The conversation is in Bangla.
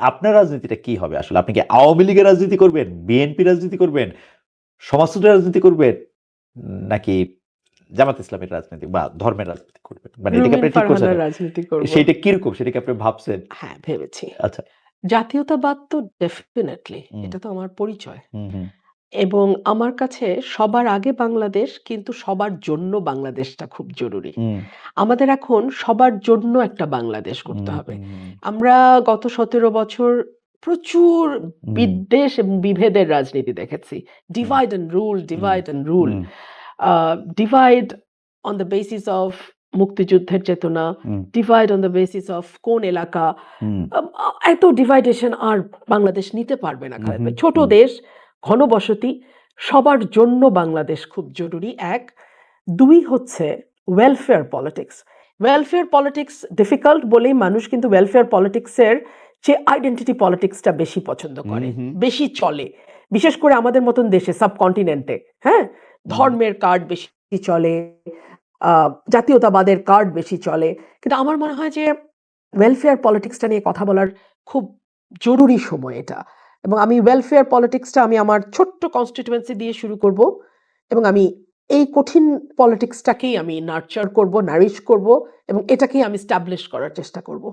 আপনার রাজনীতিটা কি হবে আসলে? আপনি কি আওয়ামী লীগের রাজনীতি করবেন, বিএনপি রাজনীতি করবেন, সমাজতন্ত্রের রাজনীতি করবেন, নাকি জামাত ইসলামের রাজনীতি বা ধর্মের রাজনীতি করবেন? মানে এটা কি রুমিন আপনি ঠিক করছেন? ফারহানার রাজনীতি করব। সেইটা কিরকম? সেটা কি আপনি ভাবছেন? হ্যাঁ, ভেবেছি। আচ্ছা। জাতীয়তাবাদ তো ডেফিনিটলি হুম, এটা তো আমার পরিচয়। হুম, হুম, এবং আমার কাছে সবার আগে বাংলাদেশ কিন্তু সবার জন্য বাংলাদেশটা খুব জরুরি। হুম, আমাদের এখন সবার জন্য একটা বাংলাদেশ করতে হুম, হবে। হুম, আমরা গত ১৭ বছর প্রচুর হুম, বিদ্বেষ এবং বিভেদের রাজনীতি দেখেছি। Hmm, divide and rule, hmm, divide and rule. Hmm, divide on the basis of মুক্তিযুদ্ধের চেতনা, hmm, divide on the basis of কোন এলাকা। হুম, এত ডিভাইডেশন আর বাংলাদেশ নিতে পারবে না খালেদ হুম, ভাই। ছোট হুম, দেশ, ঘনবসতি, সবার জন্য বাংলাদেশ খুব জরুরি ১। ২ হচ্ছে welfare politics. Welfare politics difficult বলেই মানুষ কিন্তু ওয়েলফেয়ার পলিটিক্সের চেয়ে আইডেন্টিটি পলিটিক্সটা বেশি পছন্দ হুম, করে, হুম, বেশি চলে। বিশেষ করে আমাদের মতন দেশে সাবকন্টিনেন্টে, হ্যাঁ? হুম, ধর্মের কার্ড বেশি চলে, জাতীয়তাবাদের কার্ড বেশি চলে। কিন্তু আমার মনে হয় যে ওয়েলফেয়ার পলিটিক্সটা নিয়ে কথা বলার খুব জরুরি সময় এটা। এবং আমি ওয়েলফেয়ার পলিটিক্সটা আমি আমার ছোট্ট কনস্টিটুয়েন্সি দিয়ে শুরু করব এবং আমি এই কঠিন পলিটিক্সটাকেই আমি নার্চার করব, নারিশ করব এবং এটাকেই আমি স্টাবলিশ করার চেষ্টা করব।